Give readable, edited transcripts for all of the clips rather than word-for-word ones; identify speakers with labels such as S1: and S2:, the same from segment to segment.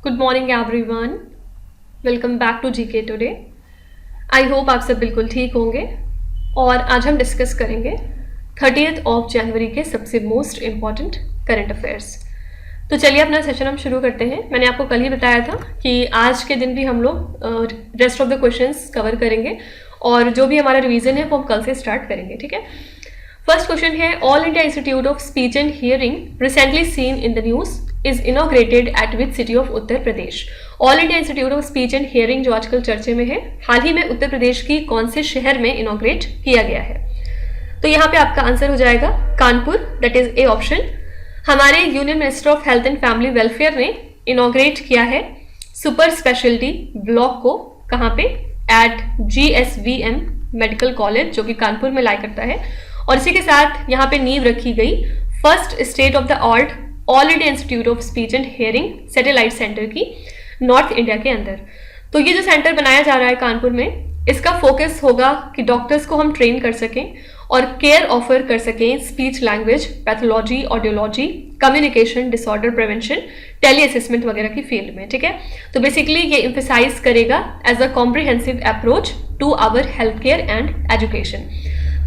S1: Good morning everyone, welcome back to GK today. I hope आप सब बिल्कुल ठीक होंगे और आज हम डिस्कस करेंगे 30th ऑफ जनवरी के सबसे मोस्ट इम्पॉर्टेंट करंट अफेयर्स। तो चलिए अपना सेशन हम शुरू करते हैं। मैंने आपको कल ही बताया था कि आज के दिन भी हम लोग rest of the questions cover करेंगे और जो भी हमारा रिवीजन है वो हम कल से स्टार्ट करेंगे, ठीक है। फर्स्ट क्वेश्चन है, All India institute of speech and hearing recently seen in the news is inaugurated eight which city of Uttar Pradesh. All India institute of speech and hearing जो आजकल चर्चे में है, हाल ही में उत्तर प्रदेश की कौन से शहर में इनॉग्रेट किया गया है? तो यहाँ पे आपका आंसर हो जाएगा Kanpur, that is a option. हमारे union minister of health and family welfare ने इनॉग्रेट किया है सुपर स्पेशलिटी ब्लॉक को, कहाँ पे? एट GSVM मेडिकल कॉलेज जो कि कानपुर में लाई करता है। और इसी के साथ यहाँ पे नींव रखी गई first state of the art all India institute of speech and hearing satellite centre की नॉर्थ इंडिया के अंदर। तो ये जो सेंटर बनाया जा रहा है कानपुर में, इसका फोकस होगा कि डॉक्टर्स को हम ट्रेन कर सकें और केयर ऑफर कर सकें speech language, pathology, audiology, communication disorder prevention, tele assessment वगैरह की फील्ड में, ठीक है। तो बेसिकली ये एम्फेसाइज करेगा as a comprehensive approach to our health care and education.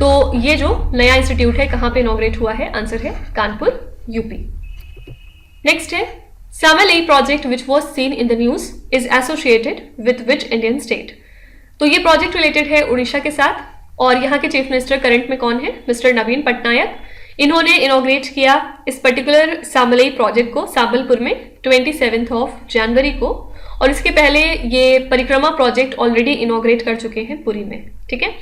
S1: तो ये जो नया इंस्टीट्यूट है कहाँ पे इनॉग्रेट हुआ है? आंसर है कानपुर, यूपी। नेक्स्ट है, Samalai project which was seen in the news is associated with which Indian state. तो ये प्रोजेक्ट रिलेटेड है उड़ीसा के साथ और यहाँ के चीफ मिनिस्टर करंट में कौन है? मिस्टर नवीन पटनायक। इन्होंने इनॉग्रेट किया इस पर्टिकुलर सामलई प्रोजेक्ट को सांबलपुर में 27 ऑफ जनवरी को, और इसके पहले ये परिक्रमा प्रोजेक्ट ऑलरेडी इनॉग्रेट कर चुके हैं पुरी में, ठीक है।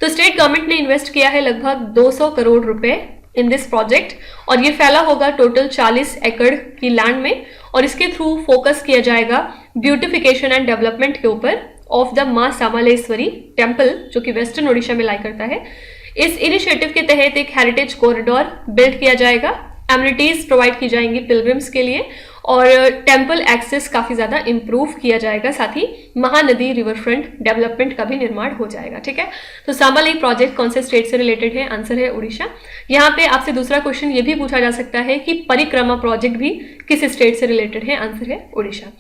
S1: तो स्टेट गवर्नमेंट ने इन्वेस्ट किया है लगभग 200 करोड़ रुपए इन दिस प्रोजेक्ट और ये फैला होगा टोटल 40 एकड़ की लैंड में, और इसके थ्रू फोकस किया जाएगा ब्यूटिफिकेशन एंड डेवलपमेंट के ऊपर ऑफ द मां सामलेश्वरी टेम्पल जो कि वेस्टर्न ओडिशा में लाई करता है। इस इनिशिएटिव के तहत एक हेरिटेज कॉरिडोर बिल्ड किया जाएगा, एमिनिटीज प्रोवाइड की जाएंगी पिलग्रिम्स के लिए और टेम्पल एक्सेस काफी ज्यादा इंप्रूव किया जाएगा, साथ ही महानदी रिवर फ्रंट डेवलपमेंट का भी निर्माण हो जाएगा, ठीक है। तो सांबलई प्रोजेक्ट कौन से स्टेट से रिलेटेड है? आंसर है उड़ीसा। यहाँ पे आपसे दूसरा क्वेश्चन ये भी पूछा जा सकता है कि परिक्रमा प्रोजेक्ट भी किस स्टेट से रिलेटेड है? आंसर है उड़ीसा।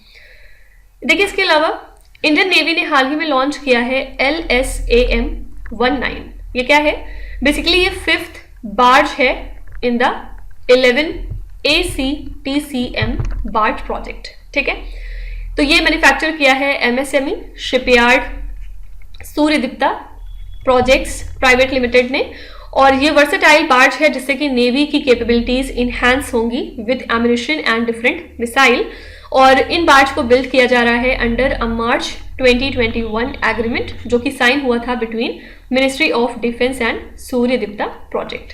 S1: देखिए, इसके अलावा इंडियन नेवी ने हाल ही में लॉन्च किया है LSAM-19। ये क्या है? बेसिकली ये 5th बार्ज है in the 11 ACTCM barge project, ठीक है। तो ये मैन्युफैक्चर किया है MSME shipyard Suryadipta projects private limited ने, और ये वर्सेटाइल बार्ज है जिससे कि नेवी की कैपेबिलिटीज इनहैंस होंगी with ammunition and different missile, और इन बार्ज को बिल्ड किया जा रहा है अंडर अ मार्च 2021 एग्रीमेंट जो कि साइन हुआ था between ministry of defence and Suryadipta project.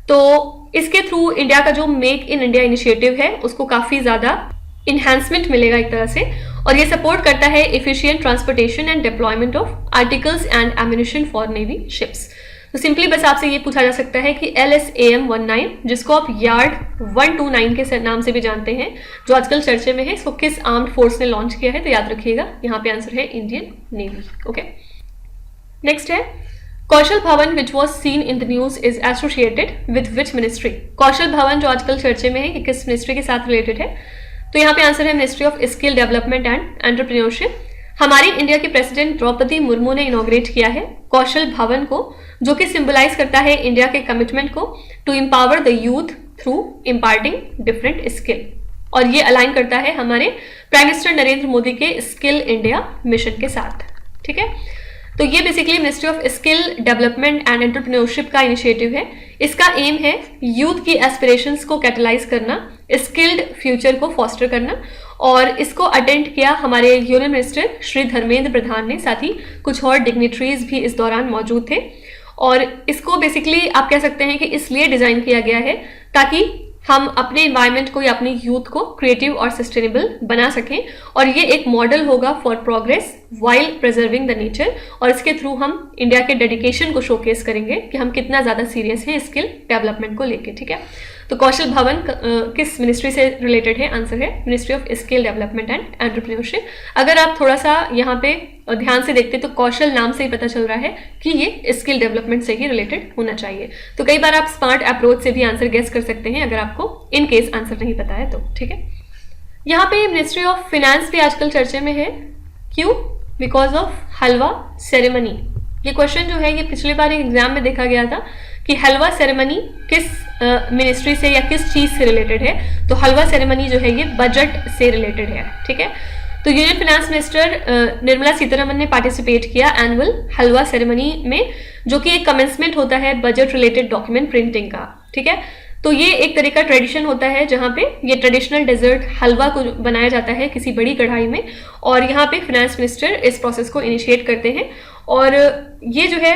S1: तो इसके थ्रू इंडिया का जो मेक इन इंडिया इनिशिएटिव है उसको काफी ज्यादा इन्हांसमेंट मिलेगा एक तरह से, और ये सपोर्ट करता है efficient transportation and deployment of articles and ammunition for navy ships. तो सिंपली बस आपसे ये पूछा जा सकता है कि LSAM-19 जिसको आप यार्ड 129 के नाम से भी जानते हैं, जो आजकल चर्चे में है, इसको किस आर्म्ड फोर्स ने लॉन्च किया है? तो याद रखिएगा यहाँ पे आंसर है इंडियन नेवी, ओके। नेक्स्ट है, Kaushal Bhavan which was seen in the news is associated with which ministry. Kaushal Bhavan जो आजकल चर्चे में है कि किस मिनिस्ट्री के साथ रिलेटेड है? तो यहाँ पे आंसर है ministry of skill development and entrepreneurship. हमारी इंडिया की प्रेसिडेंट द्रौपदी मुर्मू ने इनॉग्रेट किया है कौशल भवन को, जो कि सिंबलाइज करता है इंडिया के कमिटमेंट को to empower the youth through imparting different skill, और ये अलाइन करता है हमारे प्राइम मिनिस्टर नरेंद्र मोदी के स्किल इंडिया मिशन के साथ, ठीक है। तो ये basically ministry of skill development and entrepreneurship का इनिशिएटिव है। इसका एम है यूथ की एस्पिरेशंस को कैटलाइज करना, स्किल्ड फ्यूचर को फॉस्टर करना, और इसको अटेंड किया हमारे यूनियन मिनिस्टर श्री धर्मेंद्र प्रधान ने, साथ ही कुछ और डिग्निटरीज भी इस दौरान मौजूद थे। और इसको बेसिकली आप कह सकते हैं कि इसलिए डिजाइन किया गया है ताकि हम अपने इन्वायरमेंट को या अपने यूथ को क्रिएटिव और सस्टेनेबल बना सकें, और ये एक मॉडल होगा for progress while preserving the nature, और इसके थ्रू हम इंडिया के डेडिकेशन को शोकेस करेंगे कि हम कितना ज्यादा सीरियस हैं स्किल डेवलपमेंट को लेके, ठीक है। तो कौशल भवन किस मिनिस्ट्री से रिलेटेड है? आंसर है ministry of skill development and entrepreneurship. अगर आप थोड़ा सा यहाँ पे ध्यान से देखते तो कौशल नाम से ही पता चल रहा है कि ये स्किल डेवलपमेंट से ही रिलेटेड होना चाहिए। तो कई बार आप स्मार्ट अप्रोच से भी आंसर गेस कर सकते हैं अगर आपको इन केस आंसर नहीं पता है तो, ठीक है। यहाँ पे मिनिस्ट्री ऑफ फिनेंस भी आजकल चर्चे में है। क्यों? Because of halwa ceremony. ये क्वेश्चन जो है ये पिछले बार एक एग्जाम में देखा गया था कि हलवा सेरेमनी किस मिनिस्ट्री से या किस चीज से रिलेटेड है। तो हलवा सेरेमनी जो है ये बजट से रिलेटेड है। ठीक है, तो union finance minister Nirmala Sitharaman ने पार्टिसिपेट किया एनुअल हलवा सेरेमनी में, जो कि एक कमेंसमेंट होता है बजट रिलेटेड डॉक्यूमेंट प्रिंटिंग का। ठीक है, तो ये एक तरह का ट्रेडिशन होता है जहाँ पे ये ट्रेडिशनल डेजर्ट हलवा को बनाया जाता है किसी बड़ी कढ़ाई में, और यहाँ पे फाइनेंस मिनिस्टर इस प्रोसेस को इनिशिएट करते हैं। और ये जो है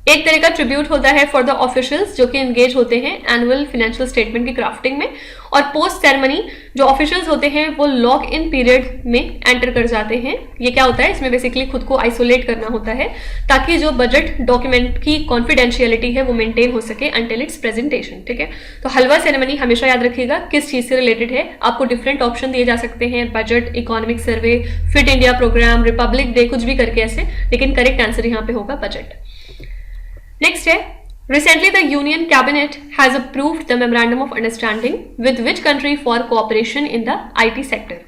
S1: एक तरह का ट्रिब्यूट होता है फॉर द ऑफिशियल्स जो कि एंगेज होते हैं एनुअल फाइनेंशियल स्टेटमेंट की क्राफ्टिंग में। और पोस्ट सेरेमनी जो ऑफिशियल्स होते हैं वो लॉक इन पीरियड में एंटर कर जाते हैं। ये क्या होता है, इसमें बेसिकली खुद को आइसोलेट करना होता है ताकि जो बजट डॉक्यूमेंट की कॉन्फिडेंशियलिटी है वो मेंटेन हो सके अंटिल इट्स प्रेजेंटेशन। ठीक है, तो हलवा सेरेमनी हमेशा याद रखिएगा किस चीज से रिलेटेड है। आपको डिफरेंट ऑप्शन दिए जा सकते हैं, budget, economic survey, Fit India programme, Republic Day, कुछ भी करके ऐसे, लेकिन करेक्ट आंसर यहाँ पे होगा बजट। नेक्स्ट है, recently the union cabinet has approved the memorandum of understanding with which country for cooperation in the IT sector।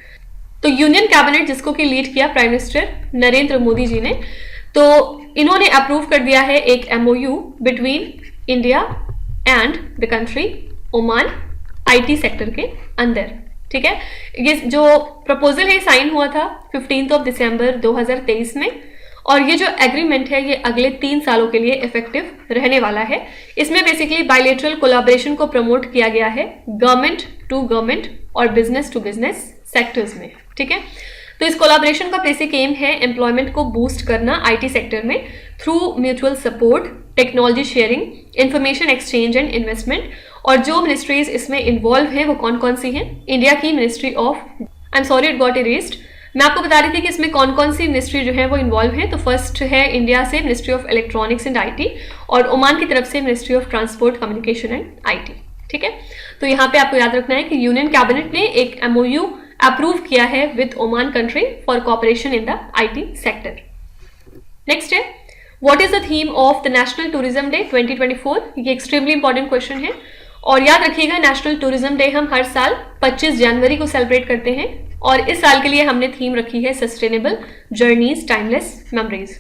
S1: तो यूनियन कैबिनेट जिसको कि लीड किया प्राइम मिनिस्टर नरेंद्र मोदी जी ने, तो इन्होंने अप्रूव कर दिया है एक MOU between India and the country Oman IT sector के अंदर। ठीक है, ये जो प्रपोजल है साइन हुआ था 15 दिसंबर 2023 में, और ये जो एग्रीमेंट है ये अगले 3 सालों के लिए इफेक्टिव रहने वाला है। इसमें बेसिकली बायलैटरल कोलैबोरेशन को प्रमोट किया गया है गवर्नमेंट टू गवर्नमेंट और बिजनेस टू बिजनेस सेक्टर्स में। ठीक है, तो इस कोलैबोरेशन का बेसिक एम है एम्प्लॉयमेंट को बूस्ट करना IT सेक्टर में through mutual support, technology sharing, information exchange and investment. और जो मिनिस्ट्रीज इसमें इन्वॉल्व हैं वो कौन कौन सी हैं? इंडिया की ministry of, I am sorry it got erased, मैं आपको बता रही थी कि इसमें कौन कौन सी मिनिस्ट्री जो है वो इन्वॉल्व है। तो फर्स्ट है इंडिया से ministry of electronics and IT, और ओमान की तरफ से ministry of transport, communication and IT। ठीक है, तो यहाँ पे आपको याद रखना है कि यूनियन कैबिनेट ने एक MOU अप्रूव किया है with Oman country for cooperation in the IT sector. Next है, what is the theme of the national tourism day 2024? ये एक्सट्रीमली इंपॉर्टेंट क्वेश्चन है, और याद रखिएगा नेशनल टूरिज्म डे हम हर साल 25 जनवरी को सेलिब्रेट करते हैं, और इस साल के लिए हमने थीम रखी है सस्टेनेबल जर्नीज, टाइमलेस मेमोरीज।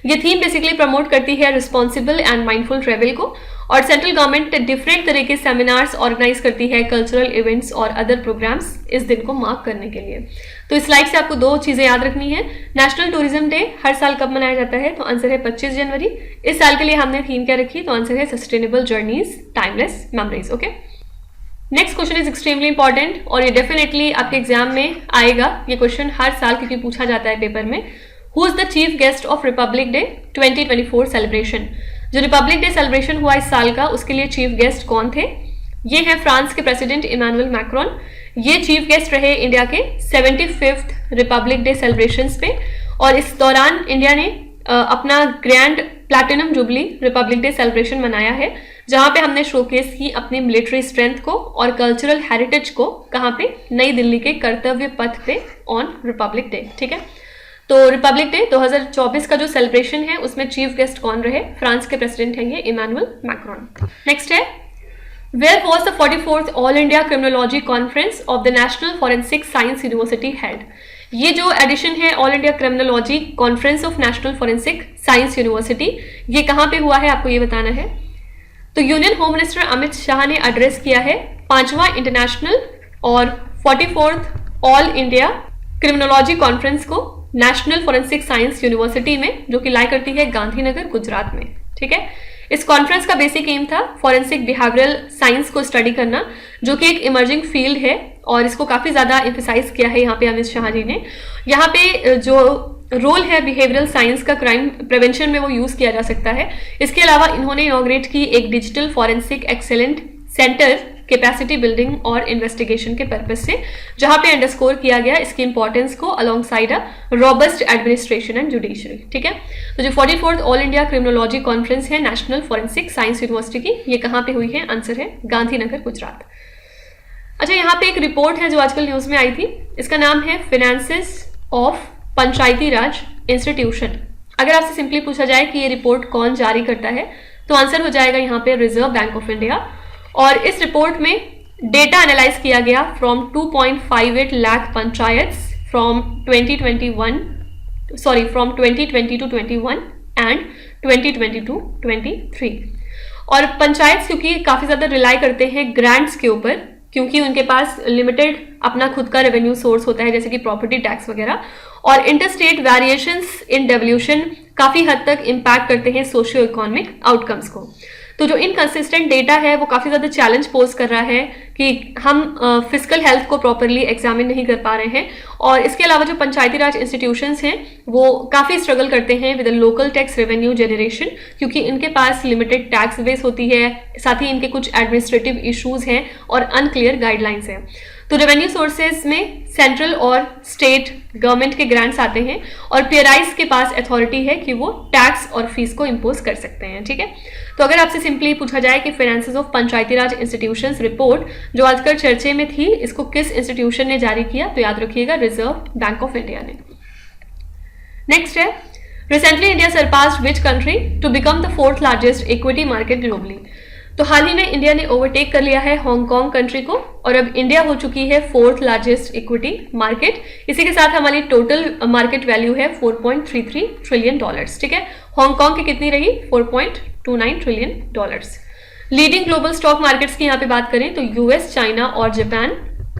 S1: ये थीम बेसिकली प्रमोट करती है रिस्पॉन्सिबल एंड माइंडफुल ट्रेवल को, और सेंट्रल गवर्नमेंट डिफरेंट तरह के सेमिनार्स ऑर्गेनाइज करती है, कल्चरल इवेंट्स और अदर प्रोग्राम्स इस दिन को मार्क करने के लिए। तो इस स्लाइड से आपको 2 चीजें याद रखनी है। नेशनल टूरिज्म डे हर साल कब मनाया जाता है? तो आंसर है 25 जनवरी। इस साल के लिए हमने थीम क्या रखी? तो आंसर है sustainable journeys, timeless memories. Okay, next question is extremely important, और ये डेफिनेटली आपके एग्जाम में आएगा ये क्वेश्चन हर साल, क्योंकि पूछा जाता है पेपर में। Who is the chief guest of Republic day 2024 celebration? जो रिपब्लिक डे सेलिब्रेशन हुआ इस साल का, उसके लिए चीफ गेस्ट कौन थे? ये है फ्रांस के प्रेसिडेंट इमैनुअल मैक्रोन। ये चीफ गेस्ट रहे इंडिया के 75th रिपब्लिक डे सेलिब्रेशंस पे, और इस दौरान इंडिया ने अपना grand platinum jubilee Republic day celebration मनाया है, जहां पे हमने शोकेस की अपनी मिलिट्री स्ट्रेंथ को और कल्चरल हेरिटेज को। कहां पे? नई दिल्ली के कर्तव्य पथ पे ऑन रिपब्लिक डे। ठीक है, तो रिपब्लिक डे 2024 का जो सेलिब्रेशन है उसमें चीफ गेस्ट कौन रहे? फ्रांस के प्रेसिडेंट हैं ये इमैनुअल मैक्रोन। नेक्स्ट है, where was the 44th All India Criminology Conference of the National Forensic Science University held? ये जो एडिशन है All India Criminology Conference of National Forensic Science University, ये कहाँ पे हुआ है आपको ये बताना है। तो union home minister Amit Shah ने एड्रेस किया है 5वां इंटरनेशनल और 44th All India Criminology conference को नेशनल फॉरेंसिक साइंस यूनिवर्सिटी में, जो कि लाई करती है गांधीनगर, गुजरात में। ठीक है, इस कॉन्फ्रेंस का बेसिक एम था फॉरेंसिक बिहेवियरल साइंस को स्टडी करना, जो कि एक इमर्जिंग फील्ड है, और इसको काफी ज्यादा एम्फेसाइज किया है यहाँ पे अमित शाह जी ने। यहाँ पे जो रोल है बिहेवियरल साइंस का क्राइम प्रिवेंशन में वो यूज किया जा सकता है। इसके अलावा इन्होंने इनॉग्रेट की एक digital forensic excellent centre capacity building और इन्वेस्टिगेशन के पर्पज से, जहां पे अंडरस्कोर किया गया इसकी इंपॉर्टेंस को alongside a robust administration and judiciary. ठीक है, तो जो 44th All India Criminology conference है नेशनल फॉरेंसिक साइंस यूनिवर्सिटी की, ये कहाँ पे हुई है? आंसर है गांधीनगर, गुजरात। अच्छा, यहाँ पे एक रिपोर्ट है जो आजकल न्यूज में आई थी, इसका नाम है finances of Panchayati Raj institution. अगर आपसे सिंपली पूछा जाए कि ये रिपोर्ट कौन जारी करता है, तो आंसर हो जाएगा यहाँ पे रिजर्व बैंक ऑफ इंडिया। और इस रिपोर्ट में डेटा एनालाइज किया गया from 2.58 lakh panchayat from 2020 to 21 and 2020 to 23। और पंचायत क्योंकि काफी ज्यादा रिलाई करते हैं ग्रांट्स के ऊपर, क्योंकि उनके पास लिमिटेड अपना खुद का रेवेन्यू सोर्स होता है जैसे कि प्रॉपर्टी टैक्स वगैरह, और इंटरस्टेट वेरिएशंस इन डेवल्यूशन काफी हद तक इम्पैक्ट करते हैं सोशियो इकोनॉमिक आउटकम्स को। तो जो इनकंसिस्टेंट डेटा है वो काफी ज्यादा चैलेंज पोज कर रहा है कि हम फिजिकल हेल्थ को प्रॉपरली एग्जामिन नहीं कर पा रहे हैं। और इसके अलावा जो पंचायती राज इंस्टीट्यूशंस हैं वो काफी स्ट्रगल करते हैं with local tax revenue generation, क्योंकि इनके पास लिमिटेड टैक्स बेस होती है, साथ ही इनके कुछ एडमिनिस्ट्रेटिव इश्यूज हैं और अनक्लियर गाइडलाइंस हैं। तो रेवेन्यू सोर्सेज में सेंट्रल और स्टेट गवर्नमेंट के ग्रांट्स आते हैं और पीआरआईज के पास अथॉरिटी है कि वो टैक्स और फीस को इम्पोज कर सकते हैं। ठीक है, तो अगर आपसे सिंपली पूछा जाए कि finances of Panchayati Raj institutions report जो आजकल चर्चे में थी, इसको किस इंस्टीट्यूशन ने जारी किया, तो याद रखिएगा रिजर्व बैंक ऑफ इंडिया ने। नेक्स्ट है, recently India surpassed which country to become the 4th largest equity market globally. तो हाल ही में इंडिया ने ओवरटेक कर लिया है हांगकांग कंट्री को और अब इंडिया हो चुकी है 4th लार्जेस्ट इक्विटी मार्केट। इसी के साथ हमारी टोटल मार्केट वैल्यू है $4.33 ट्रिलियन। ठीक है, हांगकांग की कितनी रही? $4.29 trillion. Leading global stock markets की यहाँ पे बात करें तो यूएस, चाइना और जापान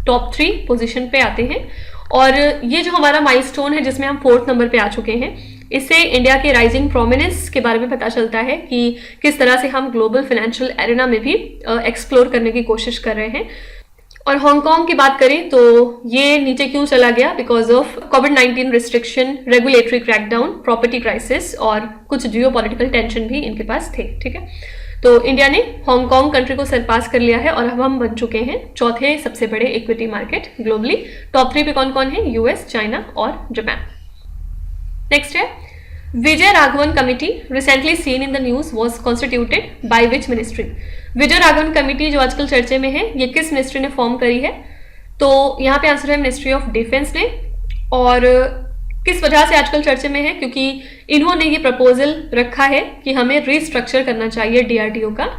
S1: टॉप 3 पोजीशन पे आते हैं। और ये जो हमारा माइलस्टोन है जिसमें हम 4th नंबर पे आ चुके हैं, इससे इंडिया के राइजिंग प्रोमिनेंस के बारे में पता चलता है कि किस तरह से हम ग्लोबल फाइनेंशियल एरिना में भी एक्सप्लोर करने की कोशिश कर रहे हैं। और हांगकांग की बात करें तो ये नीचे क्यों चला गया? Because of covid restriction, regulatory crackdown, property crisis और कुछ जियोपॉलिटिकल टेंशन भी इनके पास थे। ठीक है, तो इंडिया ने हांगकांग कंट्री को सरपास कर लिया है और अब हम बन चुके हैं 4थे सबसे बड़े इक्विटी मार्केट ग्लोबली। टॉप 3 पे कौन कौन है? यूएस, चाइना और जापान। नेक्स्ट है, Vijay Raghavan committee recently seen in the news was constituted by which ministry. Vijay Raghavan committee जो आजकल चर्चे में है, ये किस मिनिस्ट्री ने फॉर्म करी है? तो यहाँ पे आंसर है मिनिस्ट्री ऑफ डिफेंस ने। और किस वजह से आजकल चर्चे में है? क्योंकि इन्होंने ये प्रपोजल रखा है कि हमें रिस्ट्रक्चर करना चाहिए डीआरडीओ का,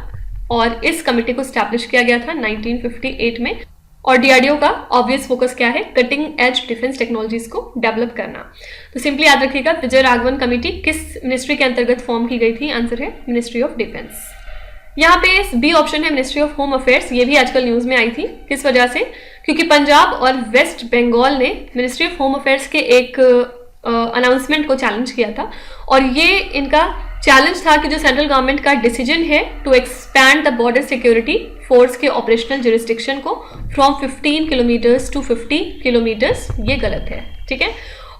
S1: और इस कमिटी को स्टैब्लिश किया गया था 1958 में। और डीआरडीओ का ऑब्वियस फोकस क्या है? कटिंग एज डिफेंस टेक्नोलॉजीज को डेवलप करना। तो सिंपली याद रखिएगा विजय राघवन कमेटी किस मिनिस्ट्री के अंतर्गत फॉर्म की गई थी? आंसर है मिनिस्ट्री ऑफ डिफेंस। यहाँ पे बी ऑप्शन है मिनिस्ट्री ऑफ होम अफेयर्स। ये भी आजकल न्यूज में आई थी। किस वजह से? क्योंकि पंजाब और वेस्ट बंगाल ने मिनिस्ट्री ऑफ होम अफेयर्स के एक अनाउंसमेंट को चैलेंज किया था, और ये इनका चैलेंज था कि जो सेंट्रल गवर्नमेंट का डिसीजन है to expand the Border security force के ऑपरेशनल जुरिस्डिक्शन को फ्रॉम 15 किलोमीटर्स टू 50 किलोमीटर्स, ये गलत है। ठीक है,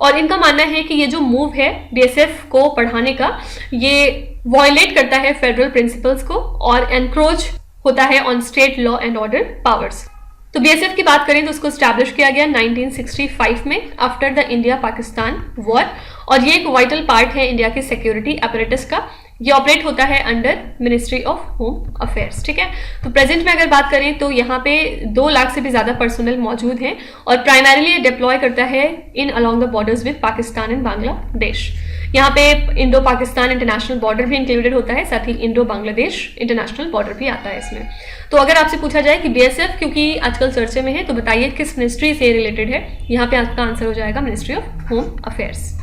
S1: और इनका मानना है कि ये जो मूव है बीएसएफ को बढ़ाने का, ये वॉयलेट करता है फेडरल प्रिंसिपल्स को और एनक्रोच होता है on state law and order powers. तो बीएसएफ की बात करें तो उसको स्टैब्लिश किया गया 1965 में after the India Pakistan war, और ये एक वाइटल पार्ट है इंडिया के सिक्योरिटी अपरेटस का। ये ऑपरेट होता है under ministry of home affairs. ठीक है, तो प्रेजेंट में अगर बात करें तो यहाँ पे 2 लाख से भी ज्यादा पर्सनल मौजूद हैं और प्राइमरीली ये डिप्लॉय करता है in along the borders with Pakistan and Bangladesh. यहाँ पे इंडो पाकिस्तान इंटरनेशनल बॉर्डर भी इंक्लूडेड होता है, साथ ही इंडो बांग्लादेश इंटरनेशनल बॉर्डर भी आता है इसमें। तो अगर आपसे पूछा जाए कि बीएसएफ क्योंकि आजकल चर्चे में है, तो बताइए किस मिनिस्ट्री से रिलेटेड है? यहाँ पे आपका आंसर हो जाएगा ministry of home affairs.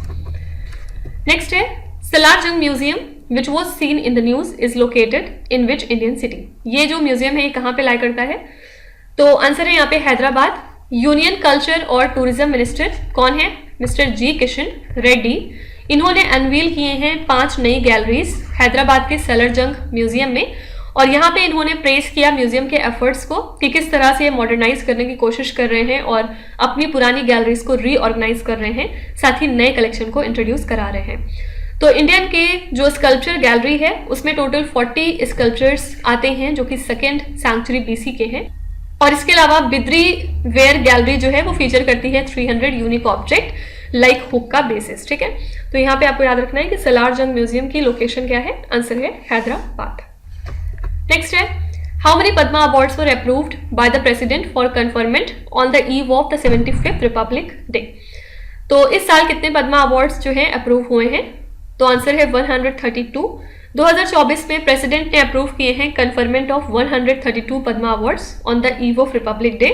S1: Next है, Salar Jung museum which was seen in the news is located in which Indian city. ये जो म्यूजियम है ये कहाँ पे लाई करता है? तो आंसर है यहाँ पे हैदराबाद। यूनियन कल्चर और टूरिज्म मिनिस्टर कौन है? मिस्टर जी किशन रेड्डी। इन्होंने अनवील किए हैं 5 नई गैलरीज हैदराबाद के सलारजंग म्यूजियम में, और यहाँ पे इन्होंने प्रेस किया म्यूजियम के एफर्ट्स को कि किस तरह से ये मॉडर्नाइज करने की कोशिश कर रहे हैं और अपनी पुरानी गैलरीज को रीऑर्गेनाइज कर रहे हैं, साथ ही नए कलेक्शन को इंट्रोड्यूस करा रहे हैं। तो इंडियन के जो स्कल्पचर गैलरी है उसमें टोटल 40 स्कल्पचर्स आते हैं जो कि 2nd सेंचुरी बीसी के हैं, और इसके अलावा बिद्री वेयर गैलरी जो है वो फीचर करती है 300 यूनिक ऑब्जेक्ट लाइक हुक का बेसिस। ठीक है, तो यहाँ पे आपको याद रखना है कि सलारजंग म्यूजियम की लोकेशन क्या है? आंसर है हैदराबाद। नेक्स्ट है, how many Padma awards were approved by the president for conferment on the eve of the 75th Republic day. तो इस साल कितने पद्मा अवार्ड्स जो हैं अप्रूव हुए हैं? तो आंसर है 132। 2024 में प्रेसिडेंट ने अप्रूव किए हैं conferment of 132 Padma awards on the eve of Republic day.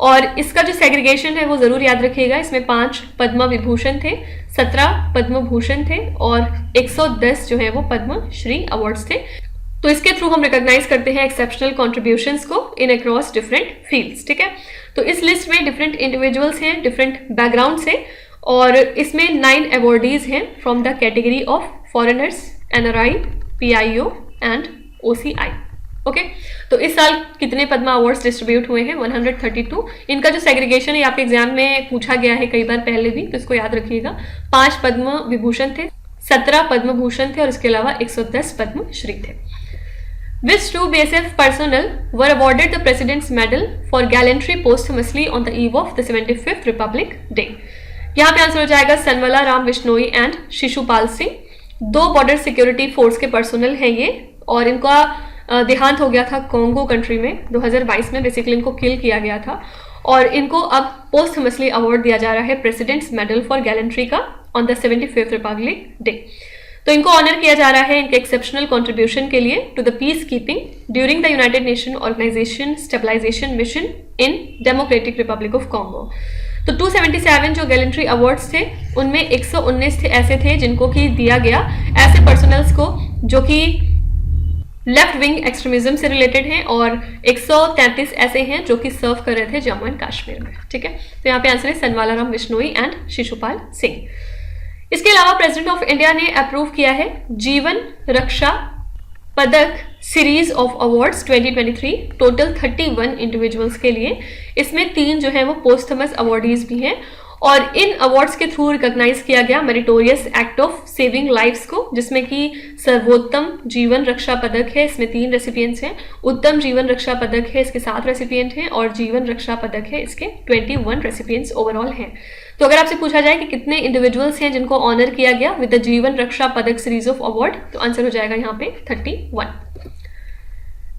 S1: और इसका जो सेग्रीगेशन है वो जरूर याद रखिएगा, इसमें 5 पद्म विभूषण थे, 17 पद्म भूषण थे और 110 जो है वो पद्म श्री अवार्ड्स थे। तो इसके थ्रू हम रिकॉग्नाइज करते हैं एक्सेप्शनल कॉन्ट्रीब्यूशंस को इन अक्रॉस डिफरेंट फील्ड्स। ठीक है, तो इस लिस्ट में डिफरेंट इंडिविजुअल्स हैं, डिफरेंट बैकग्राउंड से, और इसमें 9 अवॉर्डीज हैं from the category of foreigners, NRI, PIO and OCI. Okay, तो इस साल कितने पद्मा अवार्ड्स डिस्ट्रीब्यूट हुए हैं? 132। इनका जो सेग्रीगेशन है आपके एग्जाम में पूछा गया है कई बार पहले भी, तो इसको याद रखिएगा। 5 पद्म विभूषण थे, 17 पद्म भूषण थे और इसके अलावा 110 पद्म श्री थे। Which 2 BSF personnel were awarded the President's Medal for Gallantry posthumously on the eve of the 75th Republic Day? यहाँ पे आंसर हो जाएगा Sanwala Ram Bishnoi and Shishupal Singh. 2 border security force के पर्सनल हैं ये, और इनका देहांत हो गया था कॉन्गो कंट्री में 2022 में। बेसिकली इनको किल किया गया था और इनको अब पोस्टमसली अवार्ड दिया जा रहा है प्रेसिडेंट्स मेडल फॉर गैलेंट्री का on the 75th Republic day. तो इनको ऑनर किया जा रहा है इनके एक्सेप्शनल कंट्रीब्यूशन के लिए to the peacekeeping during the United Nation Organization Stabilization Mission in Democratic Republic of Congo. तो 277 जो गैलेंट्री अवार्ड्स थे उनमें 119 थे ऐसे थे जिनको कि दिया गया ऐसे पर्सनल्स को जो कि लेफ्ट विंग एक्सट्रीमिज्म से रिलेटेड हैं, और 133 ऐसे हैं जो कि सर्व कर रहे थे जम्मू एंड कश्मीर में। ठीक है, तो यहाँ पे आंसर है सनवाला राम बिश्नोई एंड शिशुपाल सिंह। इसके अलावा प्रेसिडेंट ऑफ इंडिया ने अप्रूव किया है जीवन Raksha Padak series of awards 2023, total 31 individuals के लिए। इसमें 3 जो है वो पोस्थमस अवार्डीज भी हैं, और इन अवार्ड्स के थ्रू रिकॉग्नाइज किया गया meritorious act of saving lifes को, जिसमें कि सर्वोत्तम जीवन रक्षा पदक है, इसमें 3 रेसिपिएंट्स हैं, उत्तम जीवन रक्षा पदक है, इसके 7 रेसिपिएंट हैं, और जीवन रक्षा पदक है, इसके 21 रेसिपिएंट्स ओवरऑल हैं। तो अगर आपसे पूछा जाए कि कितने इंडिविजुअल्स हैं जिनको ऑनर किया गया with the Jeevan Raksha Padak series of award, तो आंसर हो जाएगा यहाँ पे 31।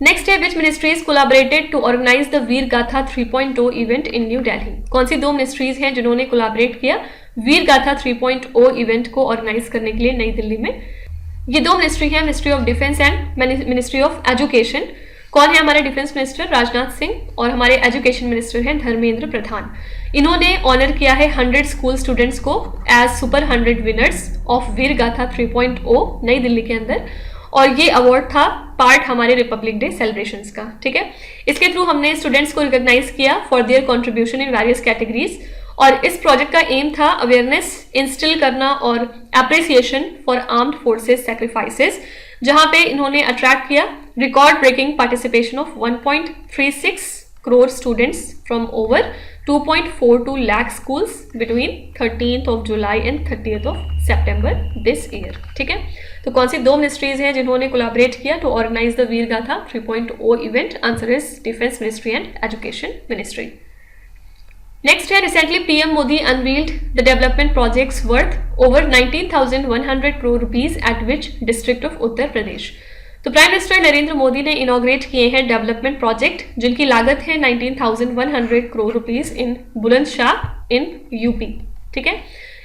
S1: नेक्स्ट है which ministries collaborated to organise the Veer Gatha 3.0 event in new Delhi? कौन सी 2 मिनिस्ट्रीज हैं जिन्होंने कोलैबोरेट किया वीर गाथा 3.0 इवेंट को ऑर्गेनाइज करने के लिए नई दिल्ली में? ये 2 मिनिस्ट्री हैं, ministry of defence and ministry of education. कौन है हमारे डिफेंस मिनिस्टर? राजनाथ सिंह, और हमारे एजुकेशन मिनिस्टर हैं धर्मेंद्र प्रधान। इन्होंने ऑनर किया है 100 स्कूल स्टूडेंट्स को एज सुपर 100 विनर्स ऑफ वीर गाथा 3.0 नई दिल्ली के अंदर, और ये अवार्ड था पार्ट हमारे रिपब्लिक डे सेलिब्रेशंस का। ठीक है, इसके थ्रू हमने स्टूडेंट्स को रिकॉग्नाइज किया for their contribution in various categories, और इस प्रोजेक्ट का एम था अवेयरनेस इंस्टिल करना और appreciation for armed forces sacrifices, जहां पे इन्होंने अट्रैक्ट किया record breaking participation of 1.36 crore students from over 2.42 lakh schools between 13th of July and 30th of September this year। ठीक है, तो कौन सी 2 मिनिस्ट्रीज हैं जिन्होंने कोलैबोरेट किया to organise the Veer Gatha 3.0 event? Answer is defence ministry and education ministry. Next है recently PM Modi unveiled the development projects worth over 19,100 crore rupees at which district of Uttar Pradesh? तो prime minister Narendra Modi ने इनॉग्रेट किए हैं development project जिनकी लागत है 19,100 crore rupees in Bulandshahr in UP. ठीक है,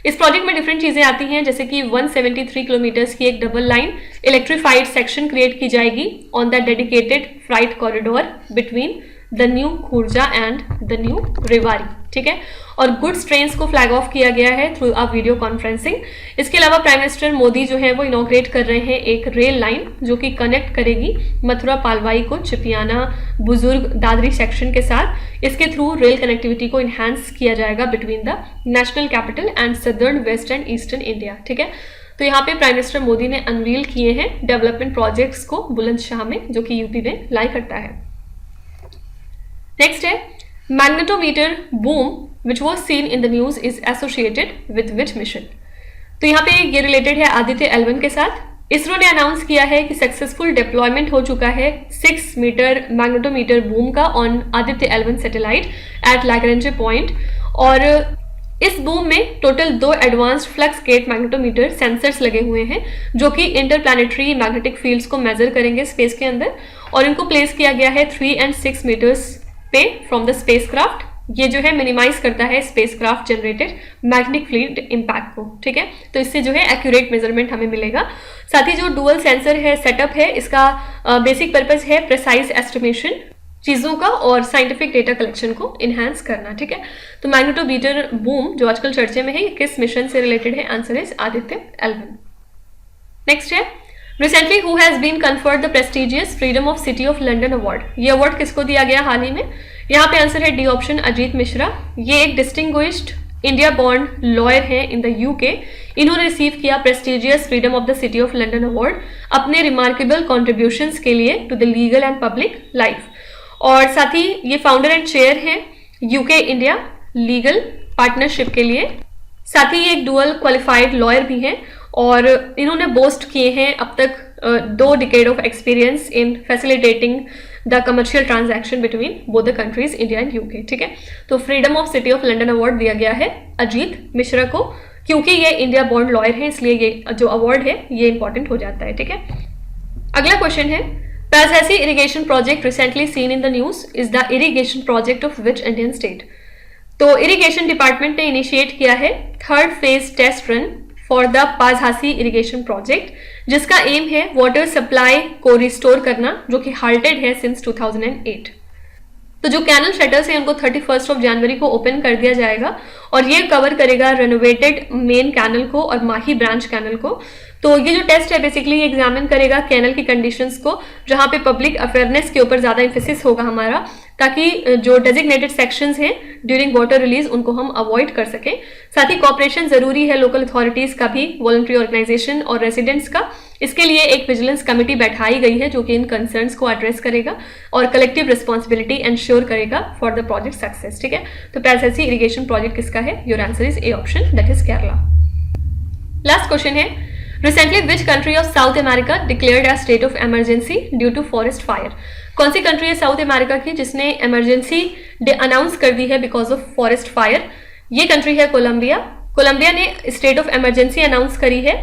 S1: इस प्रोजेक्ट में डिफरेंट चीजें आती हैं, जैसे कि 173 किलोमीटर्स की एक double line electrified section create की जाएगी on the dedicated freight corridor between the New Khurja and the New Rewari. ठीक है, और गुड्स ट्रेन्स को फ्लैग ऑफ किया गया है थ्रू अ वीडियो कॉन्फ्रेंसिंग। इसके अलावा प्राइम मिनिस्टर मोदी जो है वो इनॉग्रेट कर रहे हैं एक रेल लाइन जो कि कनेक्ट करेगी मथुरा पालवाई को चिपियाना बुजुर्ग दादरी सेक्शन के साथ। इसके थ्रू रेल कनेक्टिविटी को इन्हांस किया जाएगा between the national capital and southern west and eastern India. ठीक है, तो यहाँ पे प्राइम मिनिस्टर मोदी ने अनवील किए हैं डेवलपमेंट प्रोजेक्ट्स को बुलंदशाह में, जो कि यूपी में लाई करता है। नेक्स्ट है magnetometer boom which was seen in the news is associated with which mission? तो यहाँ पे ये रिलेटेड है आदित्य L1 के साथ। इसरो ने अनाउंस किया है कि सक्सेसफुल डिप्लॉयमेंट हो चुका है 6 मीटर मैग्नेटोमीटर बूम का on Aditya L1 satellite at Lagrange point, और इस बूम में total 2 advanced flux gate magnetometer sensors लगे हुए हैं जो कि इंटरप्लैनेटरी मैग्नेटिक फील्ड्स को मेजर करेंगे स्पेस के अंदर, और इनको प्लेस किया गया है 3 and 6 मीटर्स पे फ्रॉम द स्पेसक्राफ्ट ये जो है मिनिमाइज करता है spacecraft generated magnetic field impact को, ठीक है। तो इससे जो है एक्यूरेट मेजरमेंट हमें मिलेगा। साथ ही जो डुअल सेंसर है सेटअप है, इसका बेसिक पर्पस है प्रिसाइज एस्टिमेशन चीज़ों का और साइंटिफिक डेटा कलेक्शन को इन्हांस करना, ठीक है। तो मैग्नेटोमीटर बूम जो आजकल चर्चे में है, ये किस मिशन से रिलेटेड है? Answer is Aditya L1। Next है recently who has been conferred the prestigious freedom of city of London award. ये अवार्ड किसको दिया गया हाल ही में? यहाँ पे आंसर है डी ऑप्शन, अजीत मिश्रा। ये एक डिस्टिंग्विश्ड इंडिया बॉर्न लॉयर है इन द यूके। इन्होंने रिसीव किया prestigious freedom of the city of London award अपने रिमार्केबल कॉन्ट्रीब्यूशंस के लिए to the legal and public life. और साथ ही ये फाउंडर एंड चेयर है यूके इंडिया लीगल पार्टनरशिप के लिए। साथ ही ये एक डुअल क्वालिफाइड लॉयर भी हैं और इन्होंने बोस्ट किए हैं अब तक 2 decade of experience in facilitating the commercial transaction between both the countries India and UK, ठीक है। तो freedom of city of London award दिया गया है अजीत मिश्रा को, क्योंकि ये इंडिया बॉर्न लॉयर है इसलिए ये जो अवार्ड है ये इंपॉर्टेंट हो जाता है, ठीक है। अगला क्वेश्चन है Palhassi irrigation project recently seen in the news is the irrigation project of which Indian state? तो इरिगेशन डिपार्टमेंट ने इनिशिएट किया है 3rd phase test run for the Pazhassi irrigation project, जिसका एम है वाटर सप्लाई को restore करना जो कि हाल्टेड है सिंस 2008। तो जो कैनल शटर्स हैं उनको 31 जनवरी को ओपन कर दिया जाएगा और ये कवर करेगा रेनोवेटेड मेन कैनल को और माही ब्रांच कैनल को। तो ये जो टेस्ट है बेसिकली एग्जामिन करेगा कैनल की कंडीशंस को, जहां पे पब्लिक अवेयरनेस के ऊपर ज्यादा एम्फेसिस होगा हमारा, ताकि जो डेजिग्नेटेड सेक्शंस हैं ड्यूरिंग वाटर रिलीज उनको हम अवॉइड कर सकें। साथ ही कॉपरेशन जरूरी है लोकल अथॉरिटीज का भी, वॉलंटरी ऑर्गेनाइजेशन और रेसिडेंट्स का। इसके लिए एक विजिलेंस कमेटी बैठाई गई है जो कि इन कंसर्न्स को एड्रेस करेगा और कलेक्टिव रिस्पॉन्सिबिलिटी एंश्योर करेगा फॉर द प्रोजेक्ट सक्सेस, ठीक है। तो पैलहैसी इरिगेशन प्रोजेक्ट किसका है? Your answer is a option, that is Kerala. Last question है Recently, which country of South America declared a state of emergency due to forest fire? कौन सी country है South America की जिसने इमरजेंसी अनाउंस कर दी है बिकॉज ऑफ फॉरेस्ट फायर? ये कंट्री है कोलंबिया। कोलंबिया ने स्टेट ऑफ इमरजेंसी अनाउंस करी है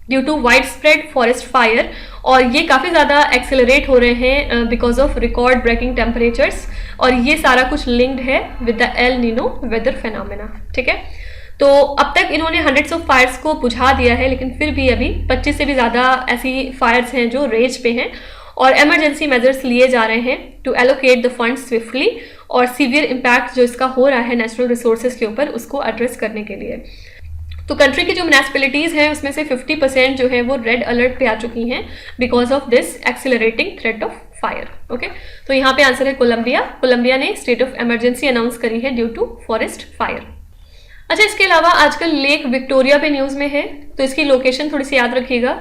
S1: due to wide spread forest fire और ये काफ़ी ज़्यादा एक्सेलरेट हो रहे हैं because of record breaking temperatures और ये सारा कुछ लिंक्ड है with the El Nino weather phenomena, ठीक है। तो अब तक इन्होंने हंड्रेड्स ऑफ फायर्स को बुझा दिया है, लेकिन फिर भी अभी 25 से भी ज़्यादा ऐसी फायर्स हैं जो रेज पे हैं और इमरजेंसी मेजर्स लिए जा रहे हैं to allocate the fund swiftly और सीवियर इम्पैक्ट जो इसका हो रहा है नेचुरल रिसोर्सेज के ऊपर उसको एड्रेस करने के लिए। तो कंट्री की जो म्युनिसिपैलिटीज हैं उसमें से 50% जो है वो रेड अलर्ट पे आ चुकी हैं because of this accelerating threat of fire, okay. तो यहाँ पे आंसर है कोलंबिया। कोलंबिया ने स्टेट ऑफ इमरजेंसी अनाउंस करी है ड्यू टू फॉरेस्ट फायर। अच्छा, इसके अलावा आजकल लेक विक्टोरिया पे न्यूज़ में है, तो इसकी लोकेशन थोड़ी सी याद रखिएगा।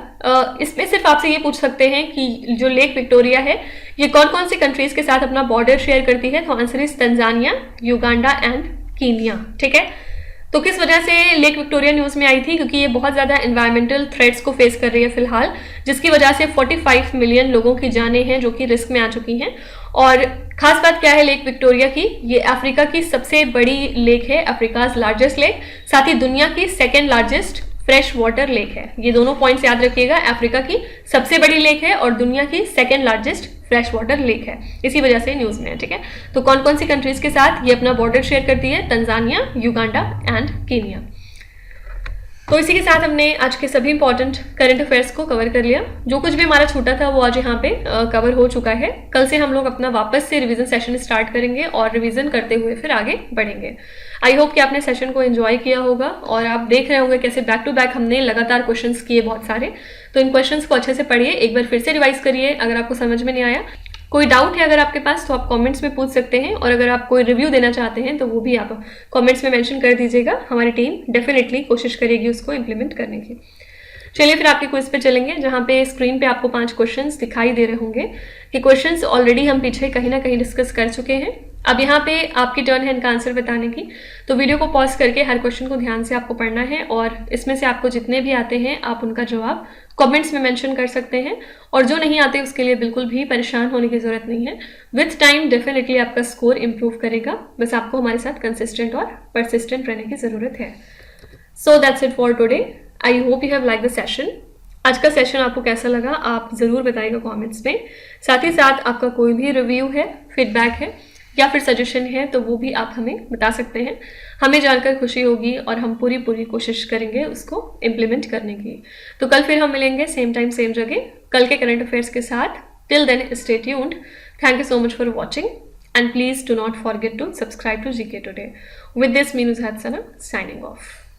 S1: इसमें सिर्फ आपसे ये पूछ सकते हैं कि जो लेक विक्टोरिया है ये कौन कौन सी कंट्रीज के साथ अपना बॉर्डर शेयर करती है? तो answer is Tanzania, Uganda and Kenya, ठीक है। तो किस वजह से लेक विक्टोरिया न्यूज़ में आई थी? क्योंकि ये बहुत ज़्यादा एनवायरमेंटल थ्रेट्स को फेस कर रही है फिलहाल, जिसकी वजह से 45 मिलियन लोगों की जानें हैं जो कि रिस्क में आ चुकी हैं। और खास बात क्या है लेक विक्टोरिया की? ये अफ्रीका की सबसे बड़ी लेक है, अफ्रीकाज लार्जेस्ट लेक, साथ ही दुनिया की 2nd largest fresh water lake है। ये दोनों पॉइंट्स याद रखिएगा, अफ्रीका की सबसे बड़ी लेक है और दुनिया की 2nd largest fresh water lake है, इसी वजह से न्यूज़ में है, ठीक है। तो कौन कौन सी कंट्रीज के साथ ये अपना बॉर्डर शेयर करती है? Tanzania, Uganda and Kenya. तो इसी के साथ हमने आज के सभी इंपॉर्टेंट करंट अफेयर्स को कवर कर लिया। जो कुछ भी हमारा छूटा था वो आज यहाँ पे कवर हो चुका है। कल से हम लोग अपना वापस से रिवीजन सेशन स्टार्ट करेंगे और रिवीजन करते हुए फिर आगे बढ़ेंगे। आई होप कि आपने सेशन को एंजॉय किया होगा और आप देख रहे होंगे कैसे बैक टू बैक हमने लगातार क्वेश्चंस किए बहुत सारे। तो इन क्वेश्चंस को अच्छे से पढ़िए, एक बार फिर से रिवाइज करिए अगर आपको समझ में नहीं आया। कोई डाउट है अगर आपके पास तो आप कमेंट्स में पूछ सकते हैं और अगर आप कोई रिव्यू देना चाहते हैं तो वो भी आप कमेंट्स में मेंशन कर दीजिएगा। हमारी टीम डेफिनेटली कोशिश करेगी उसको इम्प्लीमेंट करने की। चलिए फिर आपके क्विज पे चलेंगे, जहाँ पे स्क्रीन पे आपको 5 क्वेश्चंस दिखाई दे रहे होंगे कि क्वेश्चंस ऑलरेडी हम पीछे कहीं ना कहीं डिस्कस कर चुके हैं। अब यहाँ पे आपकी टर्न है इनका आंसर बताने की, तो वीडियो को पॉज करके हर क्वेश्चन को ध्यान से आपको पढ़ना है और इसमें से आपको जितने भी आते हैं आप उनका जवाब कमेंट्स में मेंशन कर सकते हैं और जो नहीं आते उसके लिए बिल्कुल भी परेशान होने की जरूरत नहीं है। विथ टाइम डेफिनेटली आपका स्कोर इंप्रूव करेगा, बस आपको हमारे साथ कंसिस्टेंट और परसिस्टेंट रहने की ज़रूरत है। So that's it for today. I hope you have like the session. आज का सेशन आपको कैसा लगा आप ज़रूर बताइएगा कमेंट्स में। साथ ही साथ आपका कोई भी रिव्यू है, फीडबैक है या फिर सजेशन है तो वो भी आप हमें बता सकते हैं। हमें जानकर खुशी होगी और हम पूरी कोशिश करेंगे उसको इम्प्लीमेंट करने की। तो कल फिर हम मिलेंगे सेम टाइम सेम जगह कल के करंट अफेयर्स के साथ। Till then stay tuned. Thank you so much for watching, and please do not forget to subscribe to GK Today. With this, Meenuz Hadsana signing off.